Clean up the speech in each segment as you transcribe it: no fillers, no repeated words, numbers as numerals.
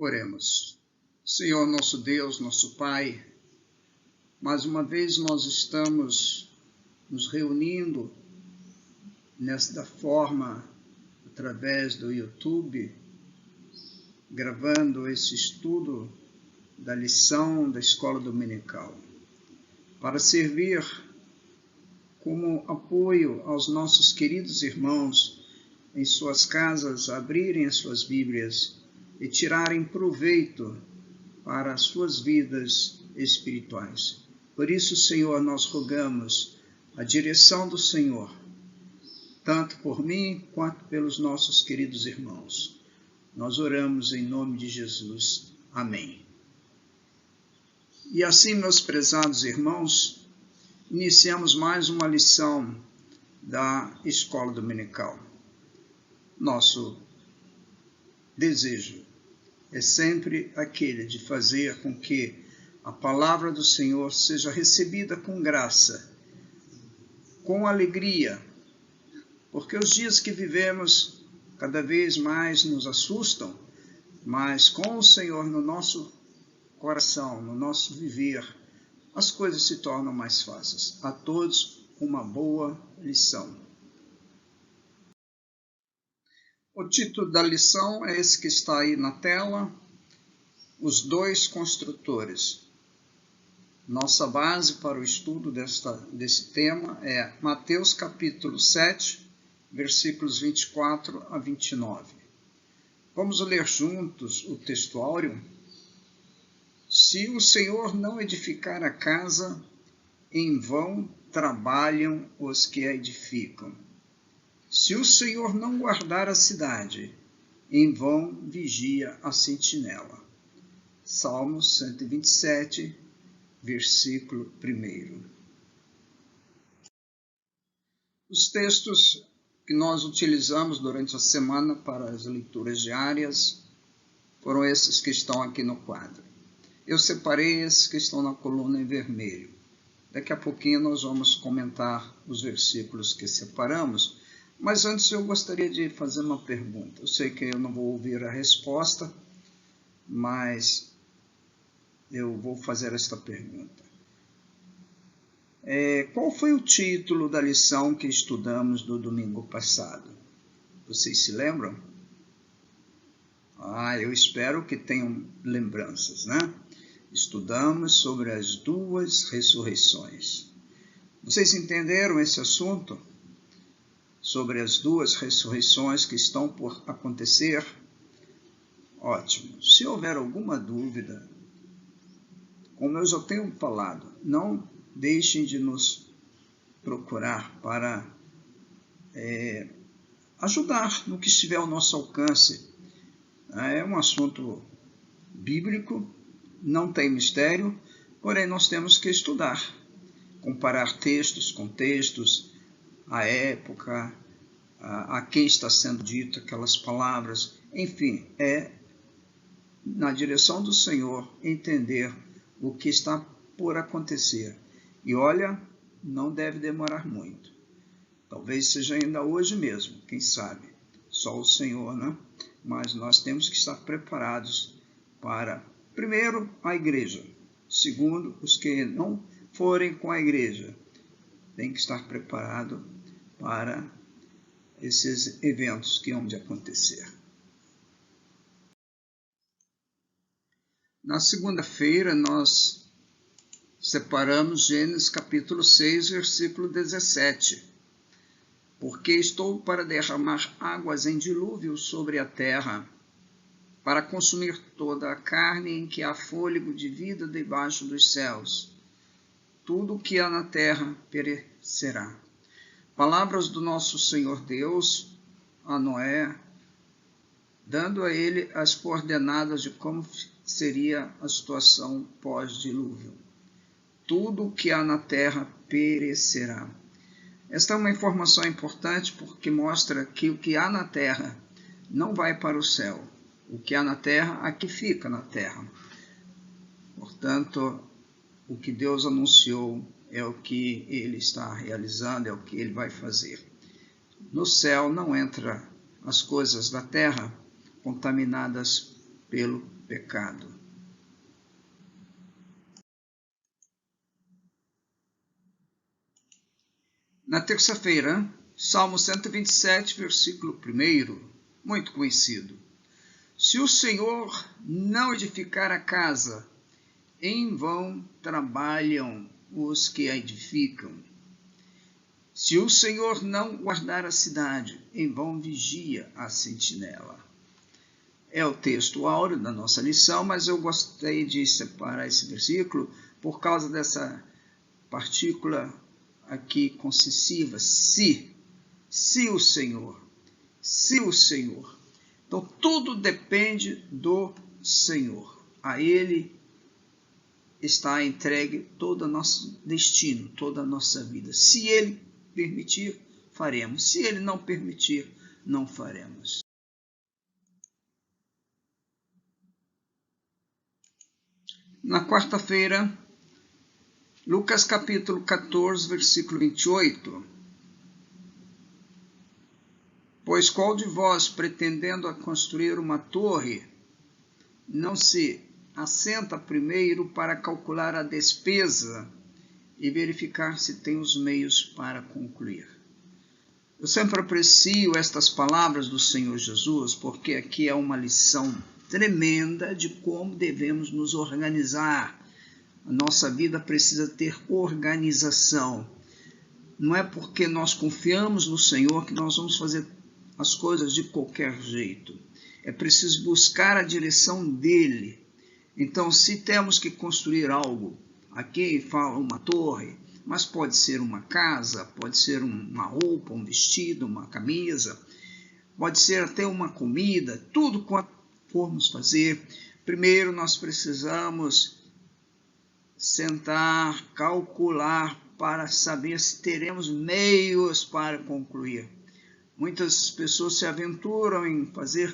Oremos. Senhor nosso Deus, nosso Pai, mais uma vez nós estamos nos reunindo nesta forma, através do YouTube, gravando esse estudo da lição da Escola Dominical, para servir como apoio aos nossos queridos irmãos em suas casas, abrirem as suas Bíblias e tirarem proveito para as suas vidas espirituais. Por isso, Senhor, nós rogamos a direção do Senhor, tanto por mim quanto pelos nossos queridos irmãos. Nós oramos em nome de Jesus. Amém. E assim, meus prezados irmãos, iniciamos mais uma lição da Escola Dominical. Nosso desejo é sempre aquele de fazer com que a palavra do Senhor seja recebida com graça, com alegria, porque os dias que vivemos cada vez mais nos assustam, mas com o Senhor no nosso coração, no nosso viver, as coisas se tornam mais fáceis. A todos uma boa lição. O título da lição é esse que está aí na tela, Os Dois Construtores. Nossa base para o estudo desse tema é Mateus capítulo 7, versículos 24 a 29. Vamos ler juntos o textuário? Se o Senhor não edificar a casa, em vão trabalham os que a edificam. Se o Senhor não guardar a cidade, em vão vigia a sentinela. Salmos 127, versículo 1. Os textos que nós utilizamos durante a semana para as leituras diárias foram esses que estão aqui no quadro. Eu separei esses que estão na coluna em vermelho. Daqui a pouquinho nós vamos comentar os versículos que separamos, mas antes eu gostaria de fazer uma pergunta. Eu sei que eu não vou ouvir a resposta, mas eu vou fazer esta pergunta. Qual foi o título da lição que estudamos no domingo passado? Vocês se lembram? Eu espero que tenham lembranças, né? Estudamos sobre as duas ressurreições. Vocês entenderam esse assunto? Sobre as duas ressurreições que estão por acontecer? Ótimo. Se houver alguma dúvida, como eu já tenho falado, não deixem de nos procurar para ajudar no que estiver ao nosso alcance. É um assunto bíblico, não tem mistério, porém nós temos que estudar, comparar textos com textos, a época, a quem está sendo dito aquelas palavras, enfim, na direção do Senhor entender o que está por acontecer. E olha, não deve demorar muito. Talvez seja ainda hoje mesmo, quem sabe, só o Senhor, né? Mas nós temos que estar preparados para, primeiro, a igreja. Segundo, os que não forem com a igreja, tem que estar preparado para esses eventos que hão de acontecer. Na segunda-feira, nós separamos Gênesis capítulo 6, versículo 17. Porque estou para derramar águas em dilúvio sobre a terra, para consumir toda a carne em que há fôlego de vida debaixo dos céus. Tudo o que há na terra perecerá. Palavras do nosso Senhor Deus a Noé, dando a ele as coordenadas de como seria a situação pós-dilúvio. Tudo o que há na terra perecerá. Esta é uma informação importante porque mostra que o que há na terra não vai para o céu. O que há na terra, aqui fica na terra. Portanto, o que Deus anunciou é o que Ele está realizando, é o que Ele vai fazer. No céu não entra as coisas da terra contaminadas pelo pecado. Na terça-feira, Salmo 127, versículo 1, muito conhecido. Se o Senhor não edificar a casa, em vão trabalham os que a edificam. Se o Senhor não guardar a cidade, em vão vigia a sentinela. É o texto áureo da nossa lição, mas eu gostei de separar esse versículo por causa dessa partícula aqui concessiva, se o Senhor. Então, tudo depende do Senhor. A Ele está entregue todo o nosso destino, toda a nossa vida. Se Ele permitir, faremos. Se Ele não permitir, não faremos. Na quarta-feira, Lucas capítulo 14, versículo 28. Pois qual de vós, pretendendo a construir uma torre, não se assenta primeiro para calcular a despesa e verificar se tem os meios para concluir? Eu sempre aprecio estas palavras do Senhor Jesus, porque aqui é uma lição tremenda de como devemos nos organizar. A nossa vida precisa ter organização. Não é porque nós confiamos no Senhor que nós vamos fazer as coisas de qualquer jeito. É preciso buscar a direção dEle. Então, se temos que construir algo, aqui fala uma torre, mas pode ser uma casa, pode ser uma roupa, um vestido, uma camisa, pode ser até uma comida, tudo quanto formos fazer. Primeiro nós precisamos sentar, calcular para saber se teremos meios para concluir. Muitas pessoas se aventuram em fazer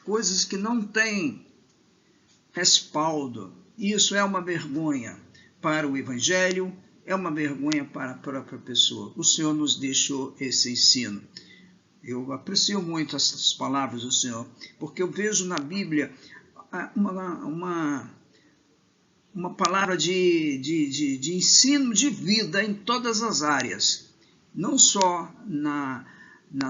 coisas que não têm respaldo. Isso é uma vergonha para o Evangelho, é uma vergonha para a própria pessoa. O Senhor nos deixou esse ensino. Eu aprecio muito essas palavras do Senhor, porque eu vejo na Bíblia uma palavra de ensino de vida em todas as áreas, não só na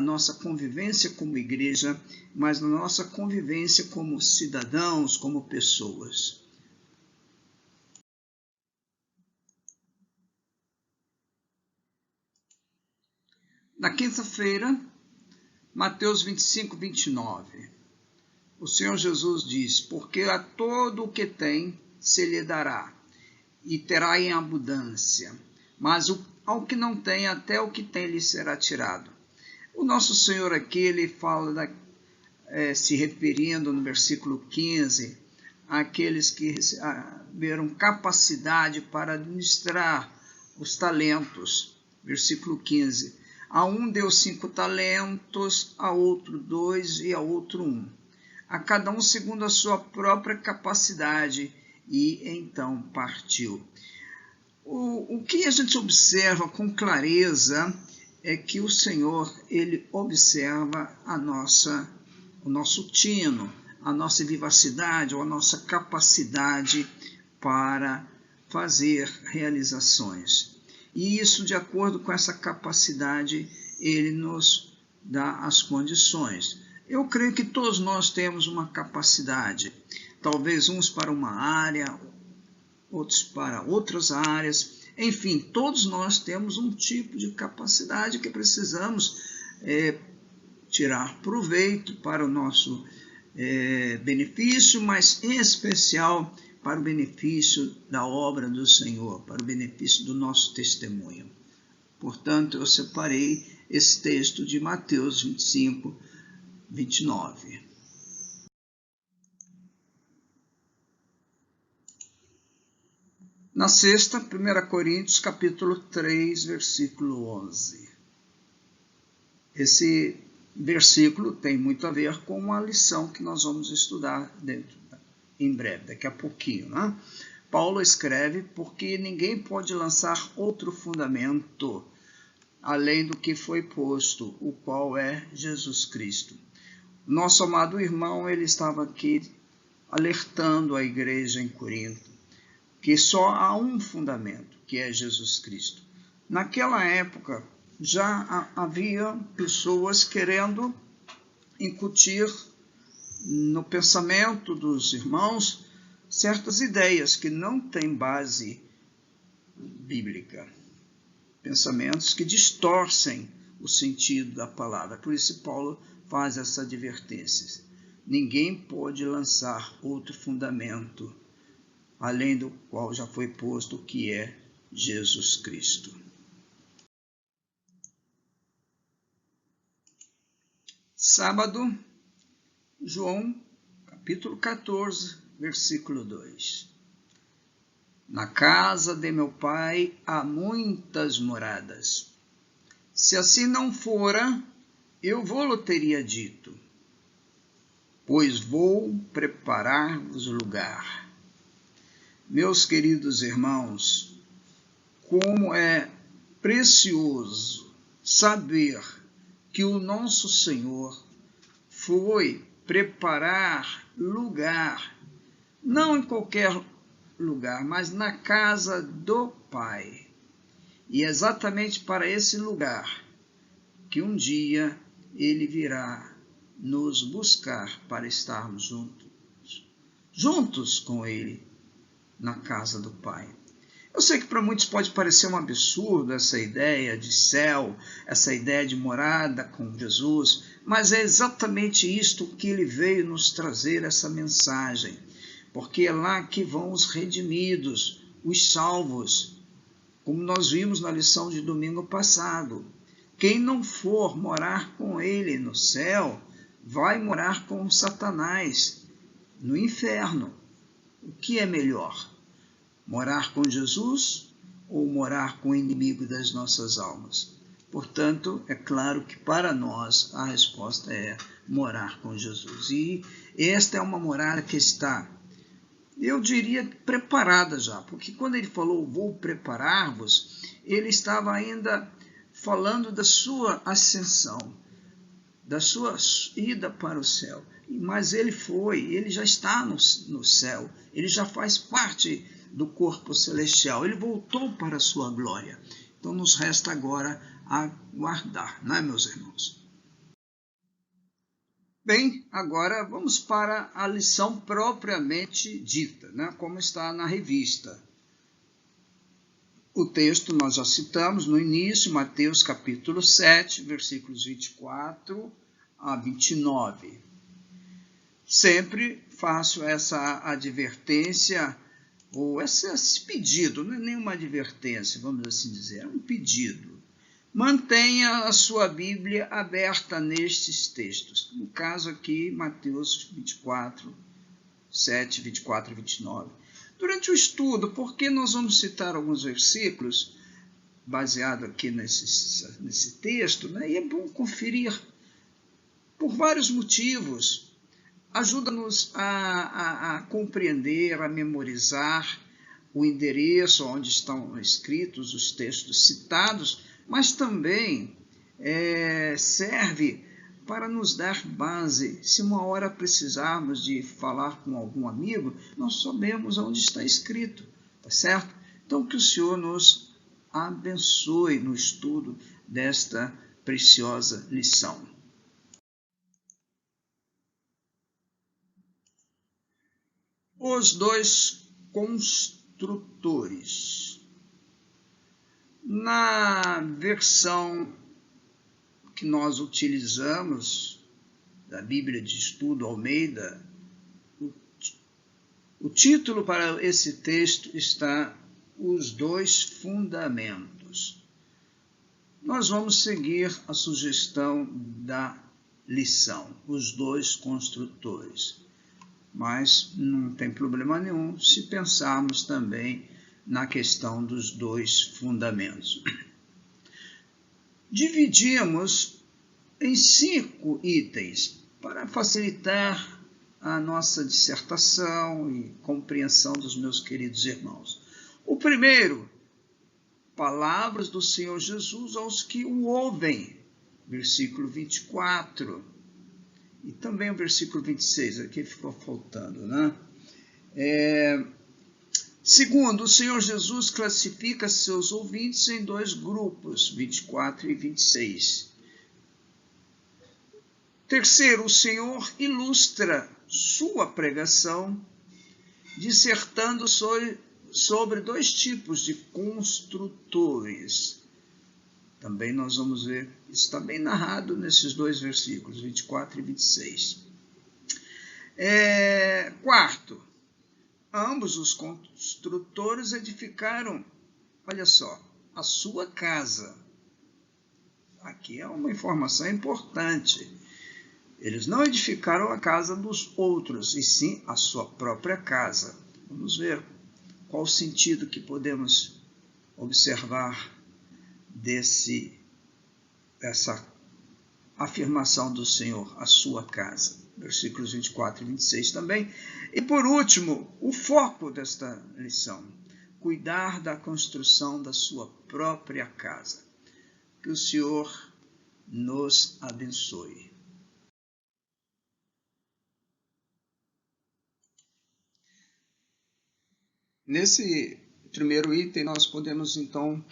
nossa convivência como igreja, mas na nossa convivência como cidadãos, como pessoas. Na quinta-feira, Mateus 25, 29, o Senhor Jesus diz: porque a todo o que tem se lhe dará, e terá em abundância, mas ao que não tem, até o que tem lhe será tirado. O nosso Senhor aqui, ele fala, se referindo no versículo 15, àqueles que receberam capacidade para administrar os talentos. Versículo 15, a um deu 5 talentos, a outro 2 e a outro 1. A cada um segundo a sua própria capacidade, e então partiu. O que a gente observa com clareza é que o Senhor, ele observa o nosso tino, a nossa vivacidade ou a nossa capacidade para fazer realizações. E isso, de acordo com essa capacidade, ele nos dá as condições. Eu creio que todos nós temos uma capacidade, talvez uns para uma área, outros para outras áreas. Enfim, todos nós temos um tipo de capacidade que precisamos tirar proveito para o nosso benefício, mas em especial para o benefício da obra do Senhor, para o benefício do nosso testemunho. Portanto, eu separei esse texto de Mateus 25, 29. Na sexta, 1 Coríntios, capítulo 3, versículo 11. Esse versículo tem muito a ver com uma lição que nós vamos estudar em breve, daqui a pouquinho, né? Paulo escreve: porque ninguém pode lançar outro fundamento além do que foi posto, o qual é Jesus Cristo. Nosso amado irmão, ele estava aqui alertando a igreja em Corinto que só há um fundamento, que é Jesus Cristo. Naquela época, já havia pessoas querendo incutir no pensamento dos irmãos certas ideias que não têm base bíblica. Pensamentos que distorcem o sentido da palavra. Por isso Paulo faz essa advertência. Ninguém pode lançar outro fundamento, além do qual já foi posto, que é Jesus Cristo. Sábado, João, capítulo 14, versículo 2. Na casa de meu pai há muitas moradas. Se assim não fora, eu vou-lo teria dito, pois vou preparar-vos lugar. Meus queridos irmãos, como é precioso saber que o nosso Senhor foi preparar lugar, não em qualquer lugar, mas na casa do Pai. E é exatamente para esse lugar que um dia Ele virá nos buscar para estarmos juntos com Ele na casa do Pai. Eu sei que para muitos pode parecer um absurdo essa ideia de céu, essa ideia de morada com Jesus, mas é exatamente isto que Ele veio nos trazer, essa mensagem. Porque é lá que vão os redimidos, os salvos, como nós vimos na lição de domingo passado. Quem não for morar com Ele no céu, vai morar com Satanás no inferno. O que é melhor? Morar com Jesus ou morar com o inimigo das nossas almas? Portanto, é claro que para nós a resposta é morar com Jesus. E esta é uma morada que está, eu diria, preparada já, porque quando ele falou, vou preparar-vos, ele estava ainda falando da sua ascensão, da sua ida para o céu. Mas ele já está no céu, ele já faz parte do corpo celestial, ele voltou para a sua glória. Então nos resta agora aguardar, não é, meus irmãos? Bem, agora vamos para a lição propriamente dita, né, como está na revista. O texto nós já citamos no início, Mateus capítulo 7, versículos 24 a 29. Sempre faço essa advertência, ou esse pedido, não é nenhuma advertência, vamos assim dizer, é um pedido. Mantenha a sua Bíblia aberta nestes textos. No caso aqui, Mateus 24, 7, 24 e 29. Durante o estudo, porque nós vamos citar alguns versículos baseados aqui nesse texto, né? E é bom conferir por vários motivos. Ajuda-nos a compreender, a memorizar o endereço onde estão escritos os textos citados, mas também serve para nos dar base. Se uma hora precisarmos de falar com algum amigo, nós sabemos onde está escrito, tá certo? Então, que o Senhor nos abençoe no estudo desta preciosa lição. Os dois construtores. Na versão que nós utilizamos, da Bíblia de Estudo Almeida, o título para esse texto está Os Dois Fundamentos. Nós vamos seguir a sugestão da lição, Os Dois Construtores. Mas não tem problema nenhum se pensarmos também na questão dos dois fundamentos. Dividimos em 5 itens para facilitar a nossa dissertação e compreensão dos meus queridos irmãos. O primeiro, palavras do Senhor Jesus aos que o ouvem, versículo 24. E também o versículo 26, aqui ficou faltando, né? Segundo, o Senhor Jesus classifica seus ouvintes em dois grupos, 24 e 26. Terceiro, o Senhor ilustra sua pregação, dissertando sobre dois tipos de construtores. Também nós vamos ver, isso está bem narrado nesses dois versículos, 24 e 26. Quarto, ambos os construtores edificaram, olha só, a sua casa. Aqui é uma informação importante. Eles não edificaram a casa dos outros, e sim a sua própria casa. Vamos ver qual o sentido que podemos observar dessa afirmação do Senhor, a sua casa. Versículos 24 e 26 também. E por último, o foco desta lição: cuidar da construção da sua própria casa. Que o Senhor nos abençoe. Nesse primeiro item, nós podemos então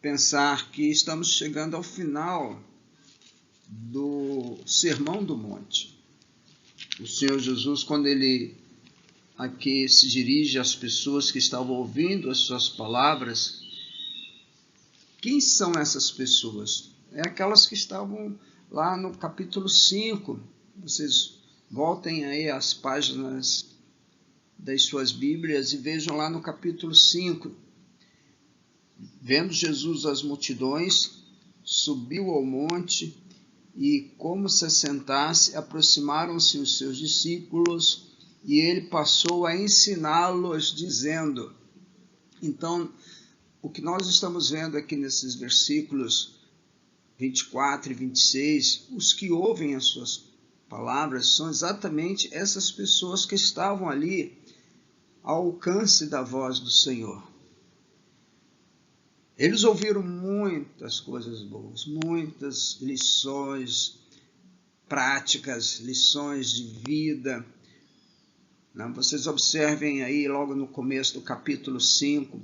pensar que estamos chegando ao final do Sermão do Monte. O Senhor Jesus, quando ele aqui se dirige às pessoas que estavam ouvindo as suas palavras, quem são essas pessoas? É aquelas que estavam lá no capítulo 5. Vocês voltem aí às páginas das suas Bíblias e vejam lá no capítulo 5. Vendo Jesus as multidões, subiu ao monte e, como se assentasse, aproximaram-se os seus discípulos e ele passou a ensiná-los, dizendo. Então, o que nós estamos vendo aqui nesses versículos 24 e 26, os que ouvem as suas palavras são exatamente essas pessoas que estavam ali ao alcance da voz do Senhor. Eles ouviram muitas coisas boas, muitas lições práticas, lições de vida. Vocês observem aí logo no começo do capítulo 5,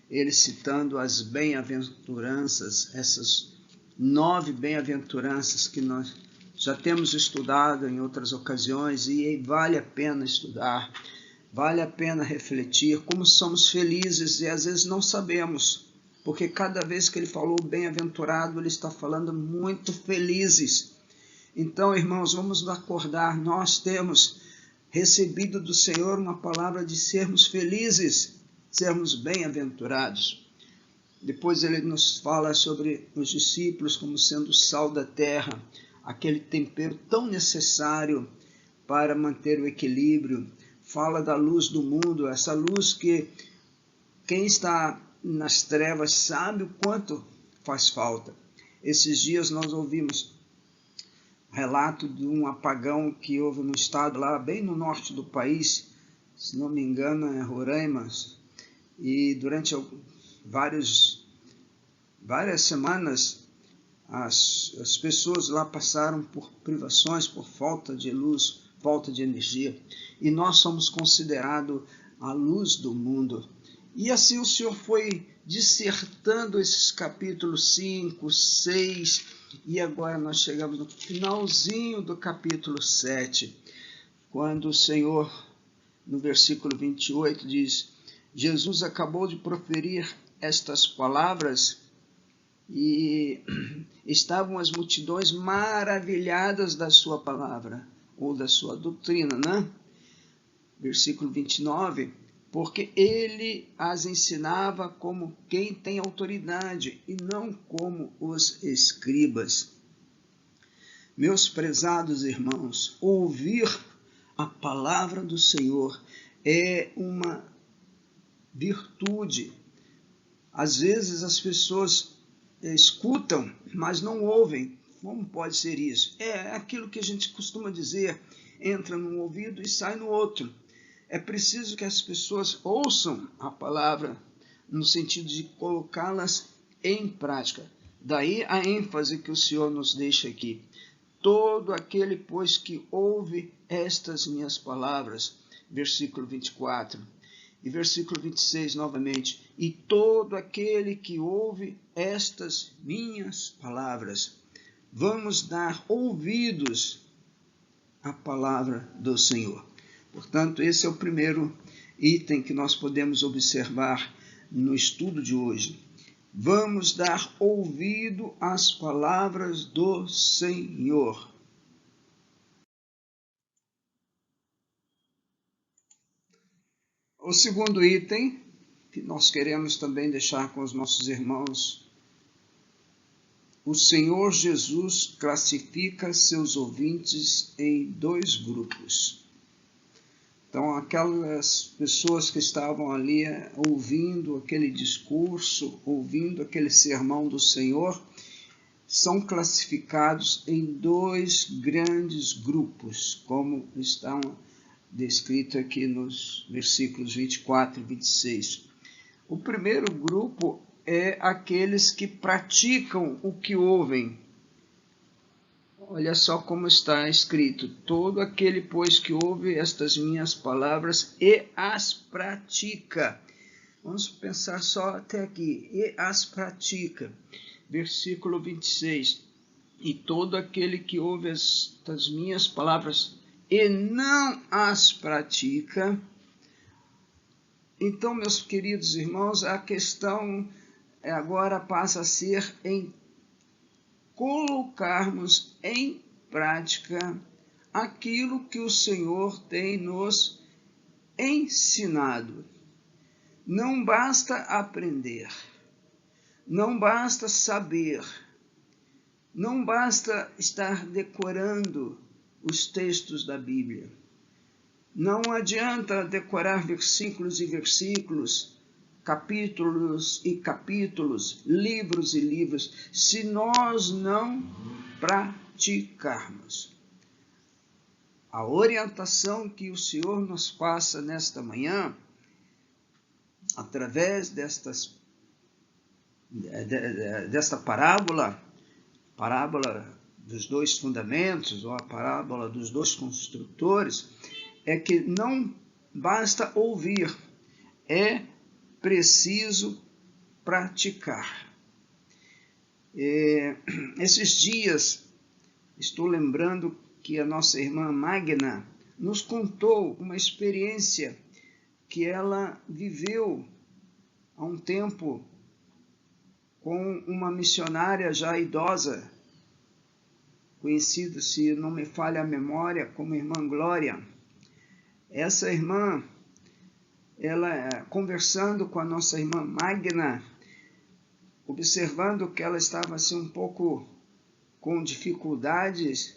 ele citando as bem-aventuranças, essas 9 bem-aventuranças que nós já temos estudado em outras ocasiões e vale a pena estudar, vale a pena refletir como somos felizes e às vezes não sabemos. Porque cada vez que ele falou bem-aventurado, ele está falando muito felizes. Então, irmãos, vamos nos acordar, nós temos recebido do Senhor uma palavra de sermos felizes, sermos bem-aventurados. Depois ele nos fala sobre os discípulos como sendo o sal da terra, aquele tempero tão necessário para manter o equilíbrio. Fala da luz do mundo, essa luz que quem está nas trevas sabe o quanto faz falta. Esses dias nós ouvimos relato de um apagão que houve no estado lá bem no norte do país, se não me engano é Roraima, e durante várias semanas as pessoas lá passaram por privações, por falta de luz, falta de energia, e nós somos considerados a luz do mundo. E assim o Senhor foi dissertando esses capítulos 5, 6, e agora nós chegamos no finalzinho do capítulo 7, quando o Senhor, no versículo 28, diz: Jesus acabou de proferir estas palavras e estavam as multidões maravilhadas da sua palavra, ou da sua doutrina, né? Versículo 29, porque ele as ensinava como quem tem autoridade e não como os escribas. Meus prezados irmãos, ouvir a palavra do Senhor é uma virtude. Às vezes as pessoas escutam, mas não ouvem. Como pode ser isso? É aquilo que a gente costuma dizer, entra num ouvido e sai no outro. É preciso que as pessoas ouçam a palavra no sentido de colocá-las em prática. Daí a ênfase que o Senhor nos deixa aqui. todo aquele, pois, que ouve estas minhas palavras, versículo 24, e versículo 26 novamente, e todo aquele que ouve estas minhas palavras. Vamos dar ouvidos à palavra do Senhor. Portanto, esse é o primeiro item que nós podemos observar no estudo de hoje. Vamos dar ouvido às palavras do Senhor. O segundo item que nós queremos também deixar com os nossos irmãos: o Senhor Jesus classifica seus ouvintes em 2 grupos. Então, aquelas pessoas que estavam ali ouvindo aquele discurso, ouvindo aquele sermão do Senhor, são classificados em 2 grandes grupos, como estão descritos aqui nos versículos 24 e 26. O primeiro grupo é aqueles que praticam o que ouvem. Olha só como está escrito: todo aquele, pois, que ouve estas minhas palavras e as pratica. Vamos pensar só até aqui. E as pratica. Versículo 26. E todo aquele que ouve estas minhas palavras e não as pratica. Então, meus queridos irmãos, a questão agora passa a ser em colocarmos em prática aquilo que o Senhor tem nos ensinado. Não basta aprender, não basta saber, não basta estar decorando os textos da Bíblia. Não adianta decorar versículos e versículos, capítulos e capítulos, livros e livros, se nós não praticarmos. A orientação que o Senhor nos passa nesta manhã, através desta parábola dos 2 fundamentos, ou a parábola dos 2 construtores, é que não basta ouvir, é preciso praticar. Esses dias, estou lembrando que a nossa irmã Magna nos contou uma experiência que ela viveu há um tempo com uma missionária já idosa, conhecida, se não me falha a memória, como Irmã Glória. Essa irmã, ela conversando com a nossa irmã Magna, observando que ela estava assim um pouco com dificuldades.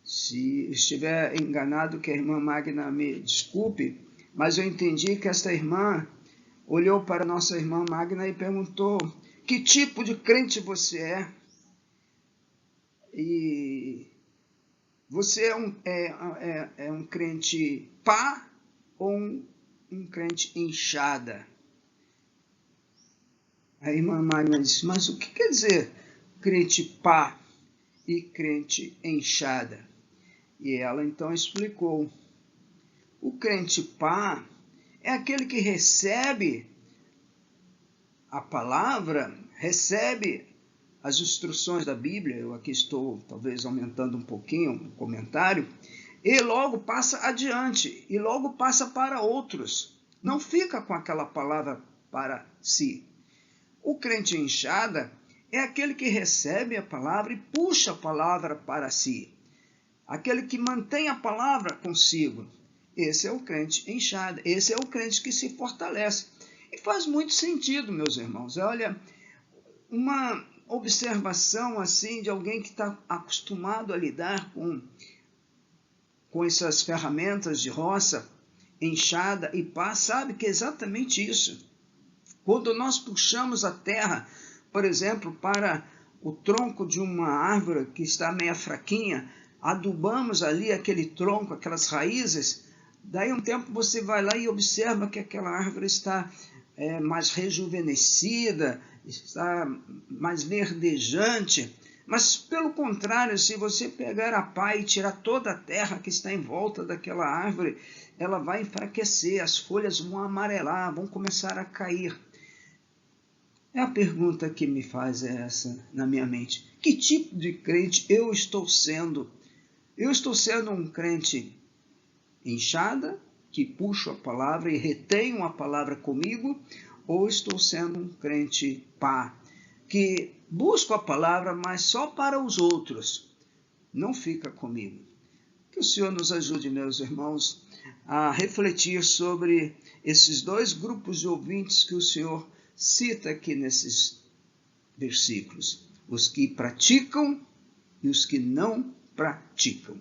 Se estiver enganado, que a irmã Magna me desculpe, mas eu entendi que esta irmã olhou para a nossa irmã Magna e perguntou: que tipo de crente você é? E você é um crente pá ou um crente enxada? A irmã Magna disse: mas o que quer dizer crente pá e crente enxada? E ela então explicou: o crente pá é aquele que recebe a palavra, recebe as instruções da Bíblia. Eu aqui estou talvez aumentando um pouquinho o comentário, e logo passa adiante, e logo passa para outros. Não fica com aquela palavra para si. O crente enxada é aquele que recebe a palavra e puxa a palavra para si. Aquele que mantém a palavra consigo. Esse é o crente enxada, esse é o crente que se fortalece. E faz muito sentido, meus irmãos. Olha, uma observação assim de alguém que está acostumado a lidar com essas ferramentas de roça, enxada e pá, sabe que é exatamente isso. Quando nós puxamos a terra, por exemplo, para o tronco de uma árvore que está meio fraquinha, adubamos ali aquele tronco, aquelas raízes, daí um tempo você vai lá e observa que aquela árvore está mais rejuvenescida, está mais verdejante, Mas, pelo contrário, se você pegar a pá e tirar toda a terra que está em volta daquela árvore, ela vai enfraquecer, as folhas vão amarelar, vão começar a cair. A pergunta que me faz é essa na minha mente. Que tipo de crente eu estou sendo? Eu estou sendo um crente inchada, que puxo a palavra e retenho a palavra comigo, ou estou sendo um crente pá, que busco a palavra, mas só para os outros, não fica comigo? Que o Senhor nos ajude, meus irmãos, a refletir sobre esses dois grupos de ouvintes que o Senhor cita aqui nesses versículos: os que praticam e os que não praticam.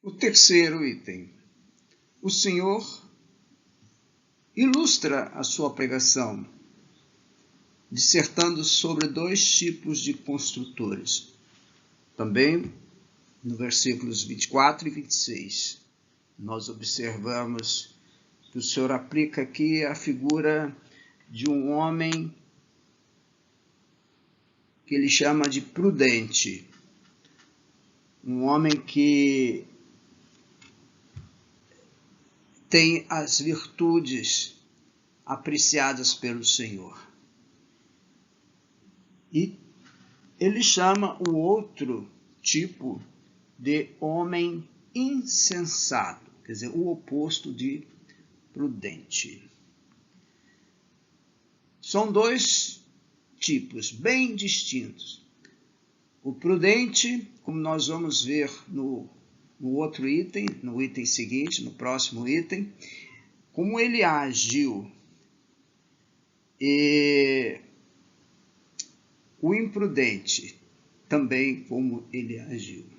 O terceiro item: o Senhor ilustra a sua pregação, dissertando sobre dois tipos de construtores. Também no versículos 24 e 26, nós observamos que o Senhor aplica aqui a figura de um homem que ele chama de prudente. Um homem que tem as virtudes apreciadas pelo Senhor. E ele chama o outro tipo de homem insensato, quer dizer, o oposto de prudente. São dois tipos bem distintos. O prudente, como nós vamos ver no outro item, no item seguinte, no próximo item, como ele agiu. E o imprudente, também como ele agiu.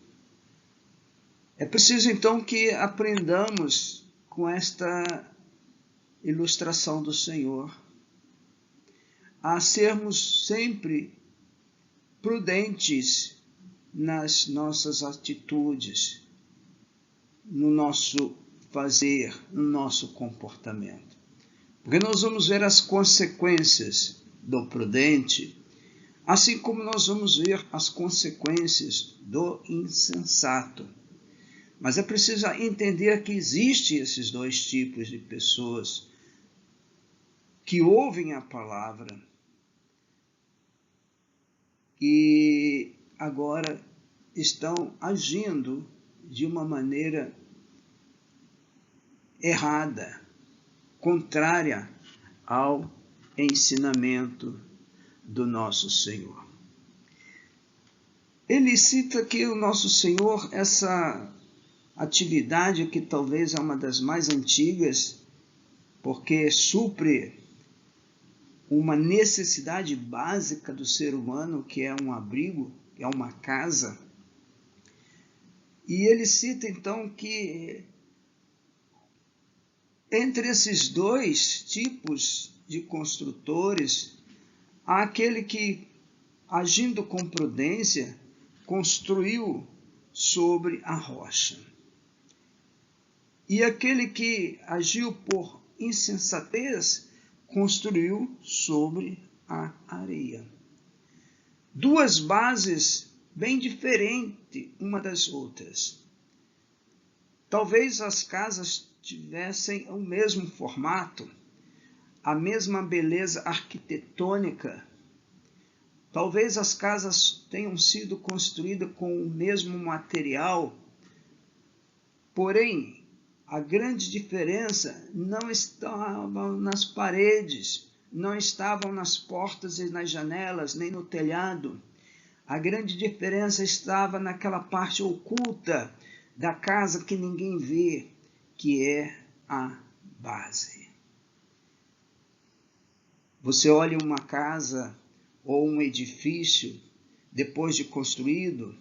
É preciso então que aprendamos com esta ilustração do Senhor a sermos sempre prudentes nas nossas atitudes, no nosso fazer, no nosso comportamento. Porque nós vamos ver as consequências do prudente, assim como nós vamos ver as consequências do insensato. Mas é preciso entender que existem esses dois tipos de pessoas que ouvem a palavra e agora estão agindo de uma maneira errada, contrária ao ensinamento do nosso Senhor. Ele cita aqui o nosso Senhor essa atividade que talvez é uma das mais antigas, porque supre uma necessidade básica do ser humano, que é um abrigo, que é uma casa. E ele cita então que entre esses dois tipos de construtores, há aquele que, agindo com prudência, construiu sobre a rocha. E aquele que agiu por insensatez, construiu sobre a areia. Duas bases bem diferentes uma das outras. Talvez as casas tivessem o mesmo formato, a mesma beleza arquitetônica. Talvez as casas tenham sido construídas com o mesmo material, porém, a grande diferença não estava nas paredes, não estavam nas portas e nas janelas, nem no telhado. A grande diferença estava naquela parte oculta da casa que ninguém vê, que é a base. Você olha uma casa ou um edifício depois de construído,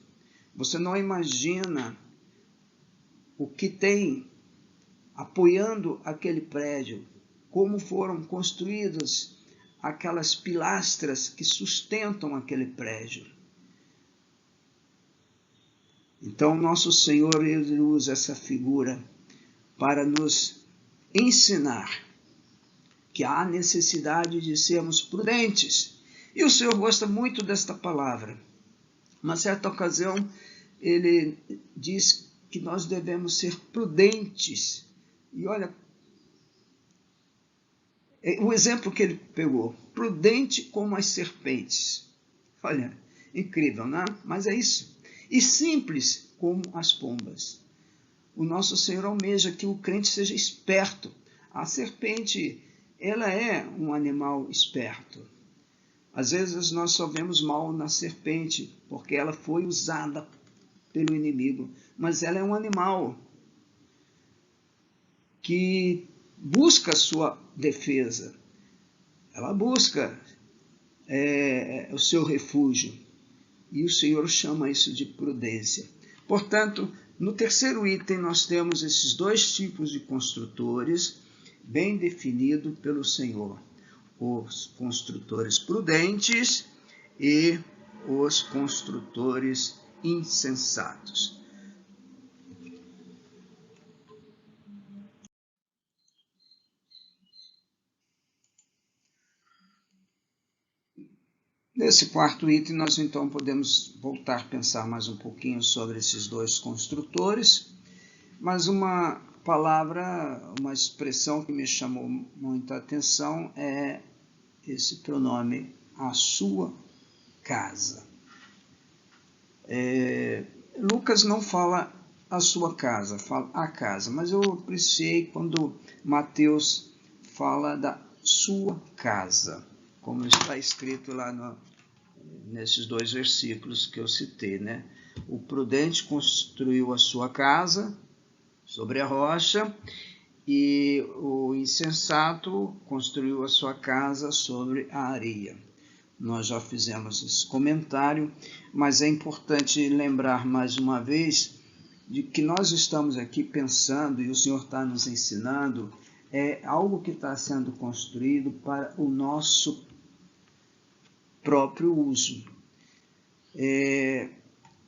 você não imagina o que tem apoiando aquele prédio, como foram construídas aquelas pilastras que sustentam aquele prédio. Então, nosso Senhor, ele usa essa figura para nos ensinar que há necessidade de sermos prudentes. E o Senhor gosta muito desta palavra. Uma certa ocasião, ele diz que nós devemos ser prudentes. E olha, o exemplo que ele pegou, prudente como as serpentes. Olha, incrível, né? Mas é isso. E simples como as pombas. O nosso Senhor almeja que o crente seja esperto. A serpente, ela é um animal esperto. Às vezes nós só vemos mal na serpente, porque ela foi usada pelo inimigo. Mas ela é um animal que busca a sua defesa. Ela busca o seu refúgio. E o Senhor chama isso de prudência. Portanto, no terceiro item nós temos esses dois tipos de construtores bem definidos pelo Senhor. Os construtores prudentes e os construtores insensatos. Nesse quarto item, nós então podemos voltar a pensar mais um pouquinho sobre esses dois construtores, mas uma palavra, uma expressão que me chamou muita atenção é esse pronome, a sua casa. Lucas não fala a sua casa, fala a casa, mas eu apreciei quando Mateus fala da sua casa, como está escrito lá nesses dois versículos que eu citei, né? O prudente construiu a sua casa sobre a rocha e o insensato construiu a sua casa sobre a areia. Nós já fizemos esse comentário, mas é importante lembrar mais uma vez de que nós estamos aqui pensando, e o Senhor está nos ensinando, é algo que está sendo construído para o nosso próprio uso.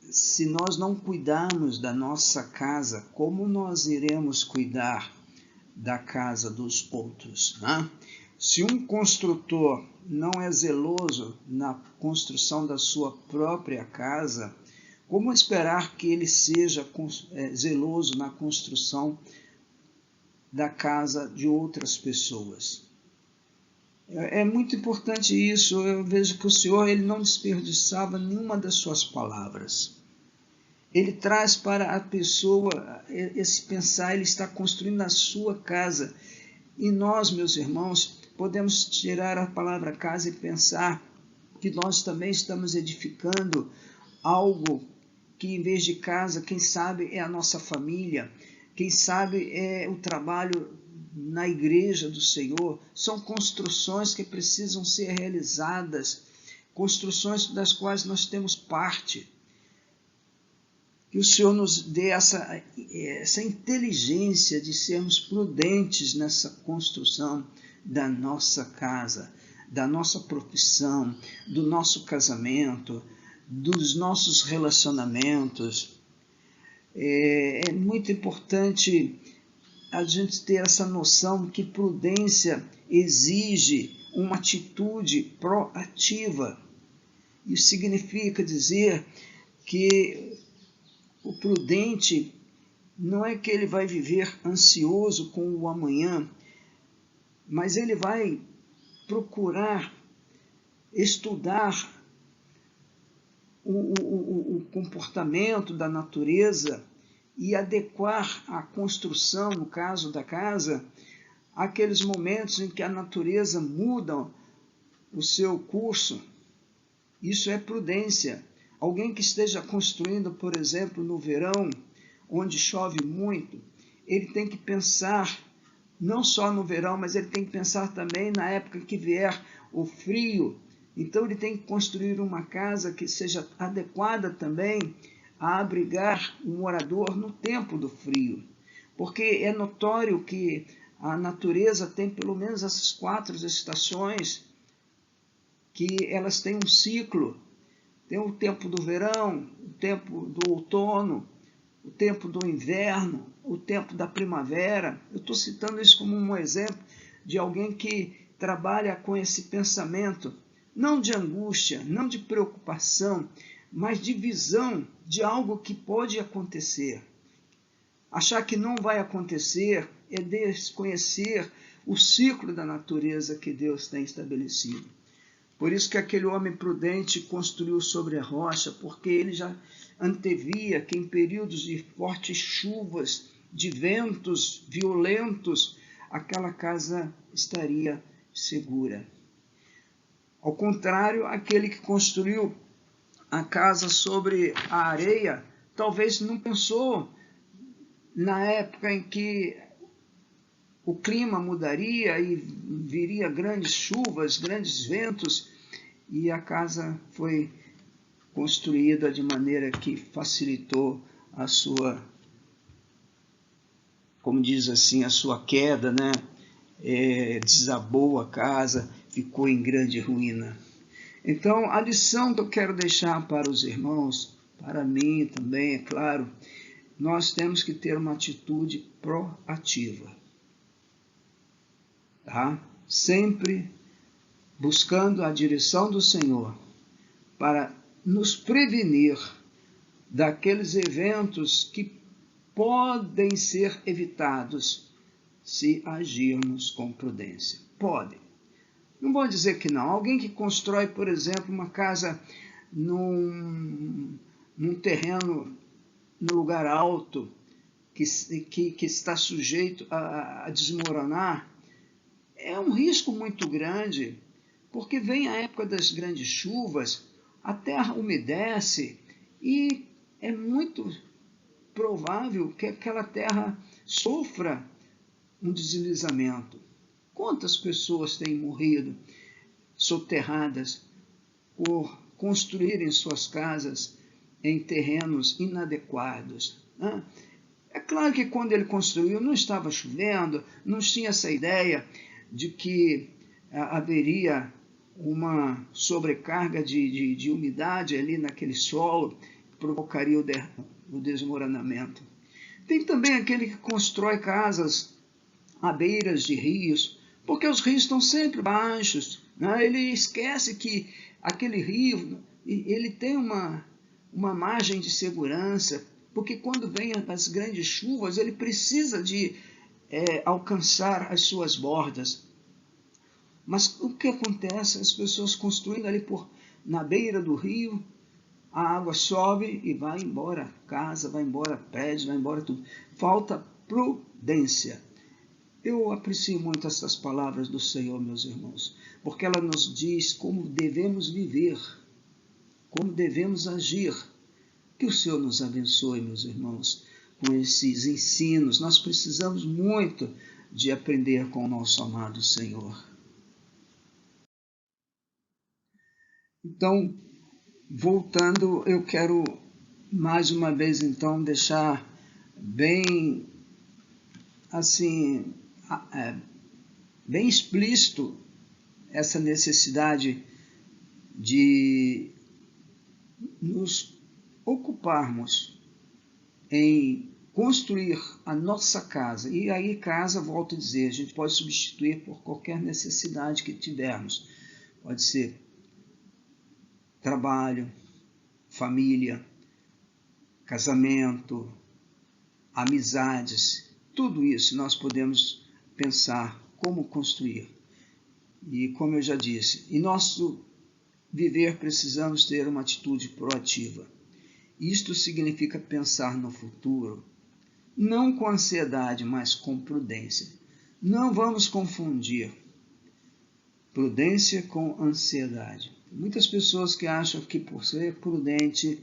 Se nós não cuidarmos da nossa casa, como nós iremos cuidar da casa dos outros, né? Se um construtor não é zeloso na construção da sua própria casa, como esperar que ele seja zeloso na construção da casa de outras pessoas? É muito importante isso. Eu vejo que o Senhor ele não desperdiçava nenhuma das suas palavras. Ele traz para a pessoa esse pensar, ele está construindo a sua casa. E nós, meus irmãos, podemos tirar a palavra casa e pensar que nós também estamos edificando algo que, em vez de casa, quem sabe é a nossa família, quem sabe é o trabalho na igreja do Senhor. São construções que precisam ser realizadas, construções das quais nós temos parte. Que o Senhor nos dê essa inteligência de sermos prudentes nessa construção da nossa casa, da nossa profissão, do nosso casamento, dos nossos relacionamentos. É muito importante a gente ter essa noção que prudência exige uma atitude proativa. Isso significa dizer que o prudente não é que ele vai viver ansioso com o amanhã, mas ele vai procurar estudar o comportamento da natureza e adequar a construção, no caso da casa, àqueles momentos em que a natureza muda o seu curso. Isso é prudência. Alguém que esteja construindo, por exemplo, no verão, onde chove muito, ele tem que pensar, não só no verão, mas ele tem que pensar também na época que vier o frio. Então ele tem que construir uma casa que seja adequada também a abrigar o morador no tempo do frio. Porque é notório que a natureza tem pelo menos essas 4 estações, que elas têm um ciclo. Tem o tempo do verão, o tempo do outono, o tempo do inverno, o tempo da primavera. Eu estou citando isso como um exemplo de alguém que trabalha com esse pensamento, não de angústia, não de preocupação, mas de visão de algo que pode acontecer. Achar que não vai acontecer é desconhecer o ciclo da natureza que Deus tem estabelecido. Por isso que aquele homem prudente construiu sobre a rocha, porque ele já antevia que em períodos de fortes chuvas, de ventos violentos, aquela casa estaria segura. Ao contrário, aquele que construiu a casa sobre a areia, talvez não pensou na época em que o clima mudaria e viria grandes chuvas, grandes ventos, e a casa foi construída de maneira que facilitou a sua, como diz assim, a sua queda, né? Desabou a casa, ficou em grande ruína. Então, a lição que eu quero deixar para os irmãos, para mim também, é claro, nós temos que ter uma atitude proativa. Tá? Sempre buscando a direção do Senhor para nos prevenir daqueles eventos que podem ser evitados se agirmos com prudência. Podem. Não vou dizer que não. Alguém que constrói, por exemplo, uma casa num terreno, num lugar alto, que está sujeito a desmoronar, é um risco muito grande, porque vem a época das grandes chuvas, a terra umedece e é muito provável que aquela terra sofra um deslizamento. Quantas pessoas têm morrido soterradas por construírem suas casas em terrenos inadequados, né? É claro que quando ele construiu não estava chovendo, não tinha essa ideia de que haveria uma sobrecarga de umidade ali naquele solo que provocaria o desmoronamento. Tem também aquele que constrói casas à beiras de rios, porque os rios estão sempre baixos, né? Ele esquece que aquele rio ele tem uma margem de segurança, porque quando vem as grandes chuvas, ele precisa de alcançar as suas bordas. Mas o que acontece? As pessoas construindo ali na beira do rio, a água sobe e vai embora casa, vai embora prédio, vai embora tudo. Falta prudência. Eu aprecio muito essas palavras do Senhor, meus irmãos, porque ela nos diz como devemos viver, como devemos agir. Que o Senhor nos abençoe, meus irmãos, com esses ensinos. Nós precisamos muito de aprender com o nosso amado Senhor. Então, voltando, eu quero mais uma vez, então, deixar bem, assim, bem explícito essa necessidade de nos ocuparmos em construir a nossa casa. E aí casa, volto a dizer, a gente pode substituir por qualquer necessidade que tivermos. Pode ser trabalho, família, casamento, amizades, tudo isso nós podemos pensar como construir. E como eu já disse, em nosso viver precisamos ter uma atitude proativa. Isto significa pensar no futuro, não com ansiedade, mas com prudência. Não vamos confundir prudência com ansiedade. Muitas pessoas que acham que por ser prudente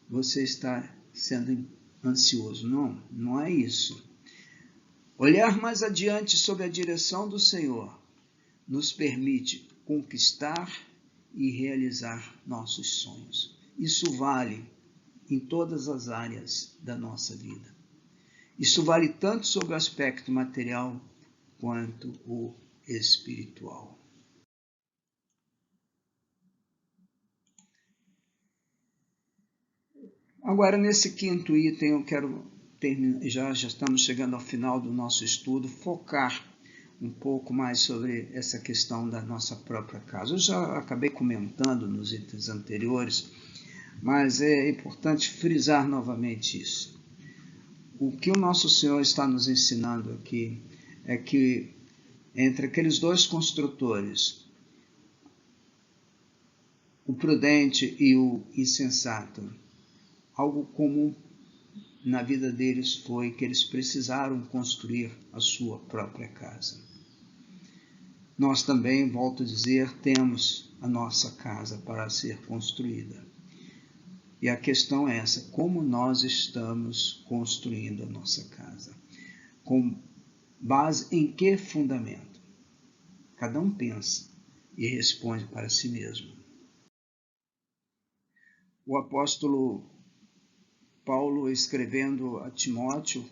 você está sendo ansioso. Não, não é isso. Olhar mais adiante sob a direção do Senhor nos permite conquistar e realizar nossos sonhos. Isso vale em todas as áreas da nossa vida. Isso vale tanto sobre o aspecto material quanto o espiritual. Agora, nesse quinto item, eu quero terminar, já estamos chegando ao final do nosso estudo, focar um pouco mais sobre essa questão da nossa própria casa. Eu já acabei comentando nos itens anteriores, mas é importante frisar novamente isso. O que o nosso Senhor está nos ensinando aqui é que entre aqueles dois construtores, o prudente e o insensato, algo comum na vida deles foi que eles precisaram construir a sua própria casa. Nós também, volto a dizer, temos a nossa casa para ser construída. E a questão é essa: como nós estamos construindo a nossa casa? Com base em que fundamento? Cada um pensa e responde para si mesmo. O apóstolo Paulo, escrevendo a Timóteo,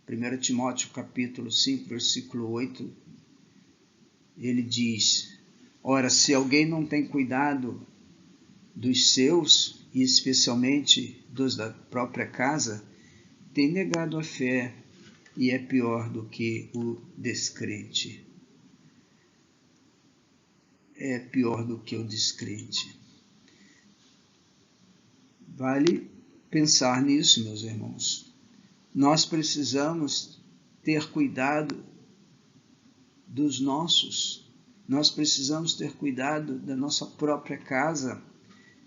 1 Timóteo capítulo 5, versículo 8, ele diz: ora, se alguém não tem cuidado dos seus, e especialmente dos da própria casa, tem negado a fé e é pior do que o descrente. É pior do que o descrente. Vale pensar nisso, meus irmãos. Nós precisamos ter cuidado dos nossos. Nós precisamos ter cuidado da nossa própria casa.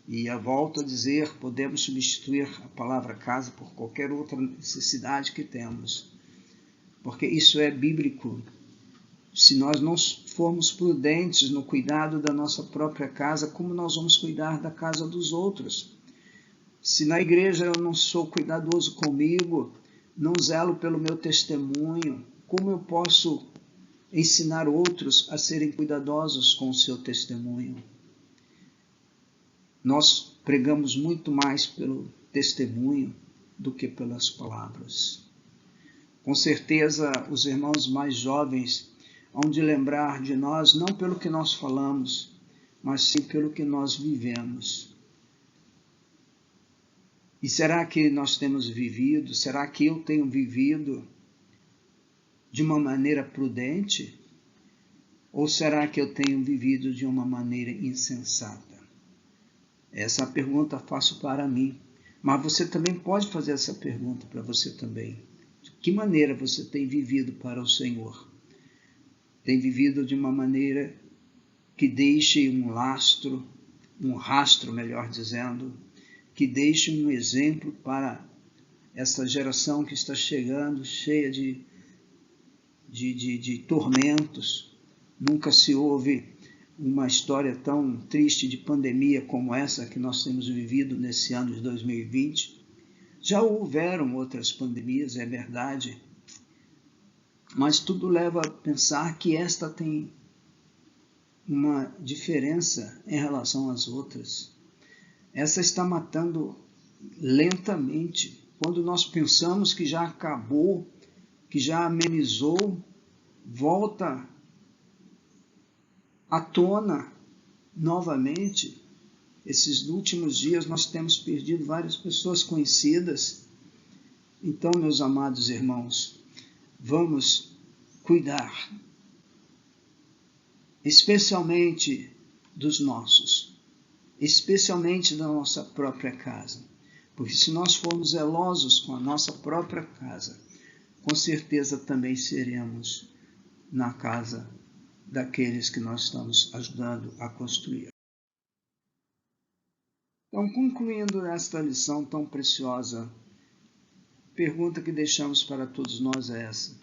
E volto a dizer, podemos substituir a palavra casa por qualquer outra necessidade que temos, porque isso é bíblico. Se nós não formos prudentes no cuidado da nossa própria casa, como nós vamos cuidar da casa dos outros? Se na igreja eu não sou cuidadoso comigo, não zelo pelo meu testemunho, como eu posso ensinar outros a serem cuidadosos com o seu testemunho? Nós pregamos muito mais pelo testemunho do que pelas palavras. Com certeza, os irmãos mais jovens hão de lembrar de nós não pelo que nós falamos, mas sim pelo que nós vivemos. E será que nós temos vivido? Será que eu tenho vivido de uma maneira prudente? Ou será que eu tenho vivido de uma maneira insensata? Essa pergunta faço para mim, mas você também pode fazer essa pergunta para você também. De que maneira você tem vivido para o Senhor? Tem vivido de uma maneira que deixe um rastro, melhor dizendo, que deixe um exemplo para essa geração que está chegando, cheia de tormentos. Nunca se ouve uma história tão triste de pandemia como essa que nós temos vivido nesse ano de 2020. Já houveram outras pandemias, é verdade, mas tudo leva a pensar que esta tem uma diferença em relação às outras. Essa está matando lentamente. Quando nós pensamos que já acabou, que já amenizou, volta à tona novamente. Esses últimos dias nós temos perdido várias pessoas conhecidas. Então, meus amados irmãos, vamos cuidar, especialmente dos nossos, especialmente da nossa própria casa. Porque se nós formos zelosos com a nossa própria casa, com certeza também seremos na casa daqueles que nós estamos ajudando a construir. Então, concluindo esta lição tão preciosa, a pergunta que deixamos para todos nós é essa: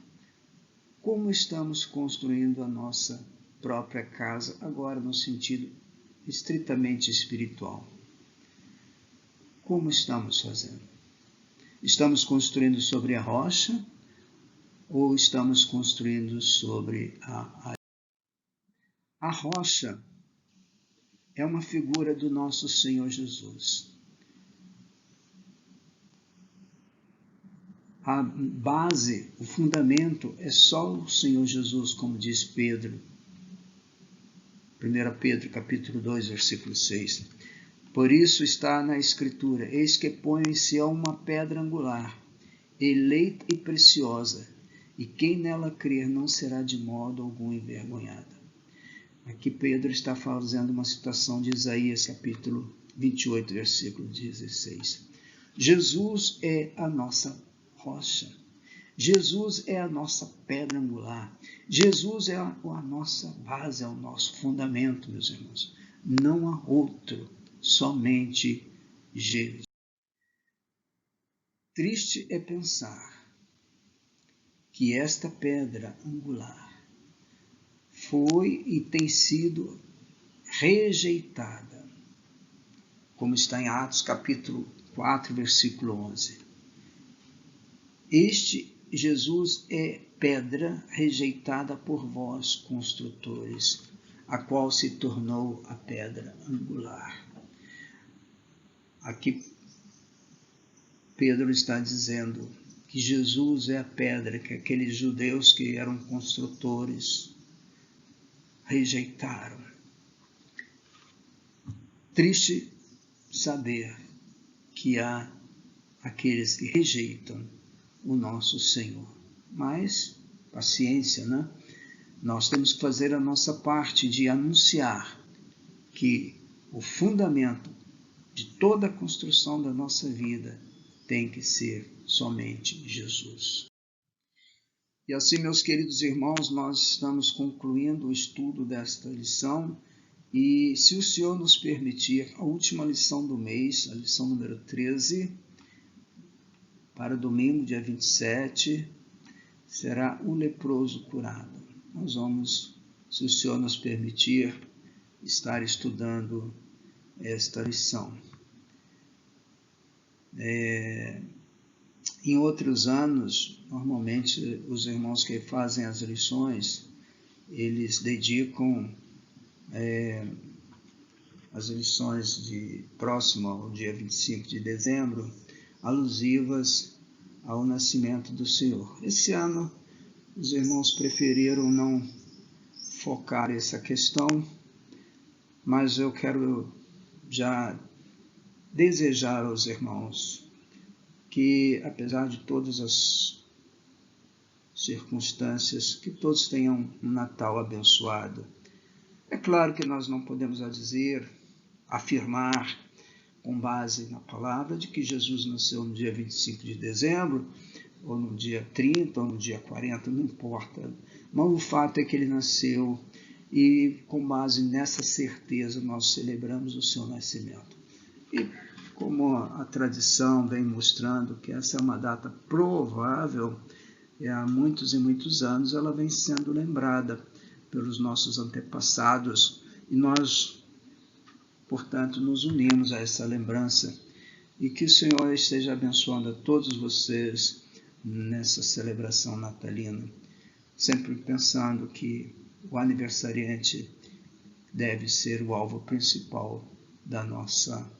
como estamos construindo a nossa própria casa, agora no sentido estritamente espiritual? Como estamos fazendo? Estamos construindo sobre a rocha ou estamos construindo sobre a rocha? É uma figura do nosso Senhor Jesus. A base, o fundamento é só o Senhor Jesus, como diz Pedro. 1 Pedro capítulo 2, versículo 6. Por isso está na Escritura: eis que ponho em Sião uma pedra angular, eleita e preciosa, e quem nela crer não será de modo algum envergonhado. Aqui Pedro está fazendo uma citação de Isaías, capítulo 28, versículo 16. Jesus é a nossa rocha. Jesus é a nossa pedra angular. Jesus é a nossa base, é o nosso fundamento, meus irmãos. Não há outro, somente Jesus. Triste é pensar que esta pedra angular foi e tem sido rejeitada, como está em Atos capítulo 4, versículo 11. Este Jesus é pedra rejeitada por vós, construtores, a qual se tornou a pedra angular. Aqui Pedro está dizendo que Jesus é a pedra que aqueles judeus que eram construtores rejeitaram. Triste saber que há aqueles que rejeitam o nosso Senhor. Mas, paciência, né? Nós temos que fazer a nossa parte de anunciar que o fundamento de toda a construção da nossa vida tem que ser somente Jesus. E assim, meus queridos irmãos, nós estamos concluindo o estudo desta lição e, se o Senhor nos permitir, a última lição do mês, a lição número 13, para domingo, dia 27, será o leproso curado. Nós vamos, se o Senhor nos permitir, estar estudando esta lição. Em outros anos, normalmente os irmãos que fazem as lições, eles dedicam as lições próximo ao dia 25 de dezembro, alusivas ao nascimento do Senhor. Esse ano, os irmãos preferiram não focar essa questão, mas eu quero já desejar aos irmãos que, apesar de todas as circunstâncias, que todos tenham um Natal abençoado. É claro que nós não podemos afirmar, com base na palavra, de que Jesus nasceu no dia 25 de dezembro, ou no dia 30, ou no dia 40, não importa. Mas o fato é que ele nasceu e, com base nessa certeza, nós celebramos o seu nascimento. E, como a tradição vem mostrando que essa é uma data provável, há muitos e muitos anos ela vem sendo lembrada pelos nossos antepassados e nós, portanto, nos unimos a essa lembrança e que o Senhor esteja abençoando a todos vocês nessa celebração natalina, sempre pensando que o aniversariante deve ser o alvo principal da nossa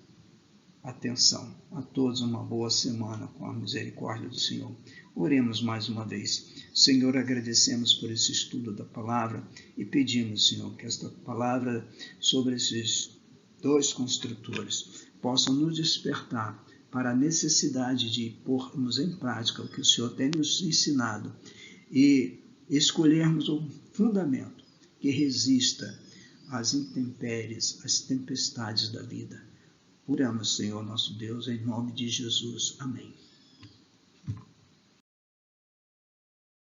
atenção. A todos uma boa semana com a misericórdia do Senhor. Oremos mais uma vez. Senhor, agradecemos por esse estudo da palavra e pedimos, Senhor, que esta palavra sobre esses dois construtores possam nos despertar para a necessidade de pormos em prática o que o Senhor tem nos ensinado e escolhermos um fundamento que resista às intempéries, às tempestades da vida. Oramos, Senhor nosso Deus, em nome de Jesus. Amém.